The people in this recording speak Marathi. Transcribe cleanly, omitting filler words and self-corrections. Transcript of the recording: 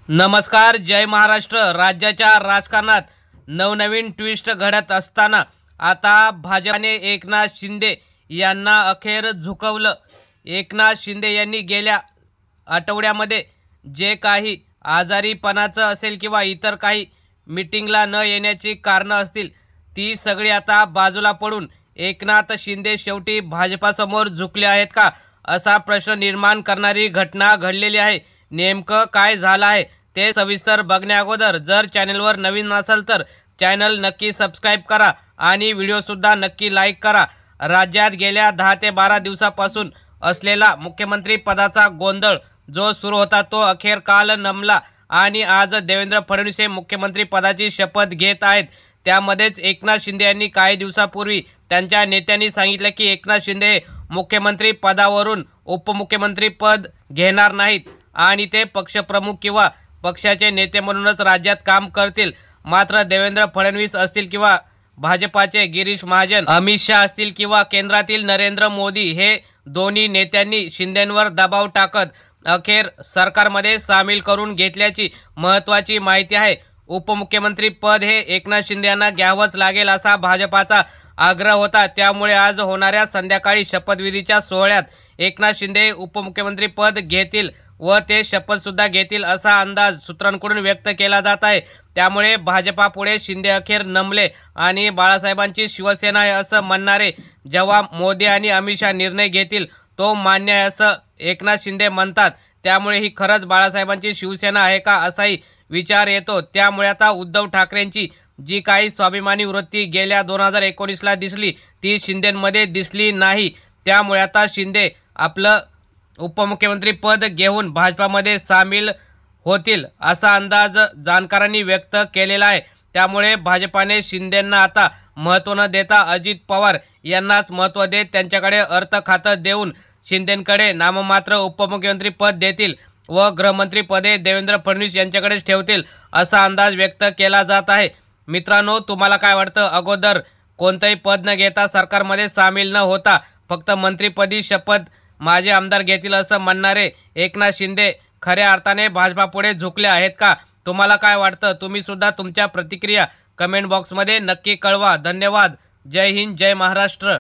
नमस्कार, जय महाराष्ट्र। राज्याच्या राजकारणात नवनवीन ट्विस्ट घडत असताना आता भाजपने एकनाथ शिंदे यांना अखेर झुकवलं। एकनाथ शिंदे यांनी गेल्या आठवड्यामध्ये जे काही आजारीपणाचं असेल किंवा इतर काही मीटिंगला न येण्याची कारणं असतील ती सगळी आता बाजूला पडून एकनाथ शिंदे शेवटी भाजपासमोर झुकले आहेत का, असा प्रश्न निर्माण करणारी घटना घडलेली आहे। नेमकं काय झालं आहे ते सविस्तर बघण्याअगोदर जर चॅनलवर नवीन असाल तर चॅनल नक्की सबस्क्राइब करा आणि व्हिडिओ सुद्धा नक्की लाईक करा। राज्यात गेल्या 10 ते 12 दिवसापासून असलेला मुख्यमंत्री पदाचा गोंधळ जो सुरू होता तो अखेर काल नमला आणि आज देवेंद्र फडणवीस हे मुख्यमंत्री पदाची शपथ घेत आहेत। त्यामध्येच एकनाथ शिंदे यांनी काही दिवसापूर्वी त्यांच्या नेत्यांनी सांगितलं की एकनाथ शिंदे मुख्यमंत्री पदावरून उपमुख्यमंत्री पद घेणार नाहीत आणि ते पक्षप्रमुख किंवा पक्षाचे नेते म्हणूनच राज्यात काम करतील। मात्र देवेंद्र फडणवीस असतील किंवा भाजपाचे गिरीश महाजन, अमित शाह असतील किंवा केंद्रातील नरेंद्र मोदी हे दोन्ही नेत्यांनी शिंदेंवर दबाव टाकत अखेर सरकारमध्ये सामील करून घेतल्याची महत्त्वाची माहिती आहे। उपमुख्यमंत्री पद हे एकनाथ शिंदे यांना घ्यावंच लागेल असा भाजपाचा आग्रह होता। त्यामुळे आज होणाऱ्या संध्याकाळी शपथविधीच्या सोहळ्यात एकनाथ शिंदे उपमुख्यमंत्री पद घेतील व ते शपथ सुद्धा घेतील असा अंदाज सूत्रांकडून व्यक्त केला जात आहे। त्यामुळे भाजपापुढे शिंदे अखेर नमले आणि बाळासाहेबांची शिवसेना आहे असं म्हणणारे जेव्हा मोदी आणि अमित शाह निर्णय घेतील तो मान्य आहे असं एकनाथ शिंदे म्हणतात। त्यामुळे ही खरंच बाळासाहेबांची शिवसेना आहे का असाही विचार येतो। त्यामुळे आता उद्धव ठाकरेंची जी काही स्वाभिमानी वृत्ती गेल्या 2019ला दिसली ती शिंदेंमध्ये दिसली नाही। त्यामुळे आता शिंदे आपलं उपमुख्यमंत्री पद घेऊन भाजपामध्ये सामील होतील असा अंदाज जाणकारांनी व्यक्त केलेला आहे। त्यामुळे भाजपाने शिंदेंना आता महत्त्व न देता अजित पवार यांनाच महत्त्व देत त्यांच्याकडे अर्थ खातं देऊन शिंदेंकडे नाममात्र उपमुख्यमंत्री पद देतील व गृहमंत्री पदे देवेंद्र फडणवीस यांच्याकडेच ठेवतील असा अंदाज व्यक्त केला जात आहे। मित्रांनो, तुम्हाला काय वाटतं? अगोदर कोणतेही पद न घेता सरकारमध्ये सामील न होता फक्त मंत्रिपदी शपथ माझे आमदार घेतील असं म्हणणारे एकनाथ शिंदे खऱ्या अर्थाने भाजपापुढे झुकले आहेत का? तुम्हाला काय वाटतं? तुम्ही सुद्धा तुमच्या प्रतिक्रिया कमेंट बॉक्समध्ये नक्की कळवा। धन्यवाद। जय हिंद, जय महाराष्ट्र।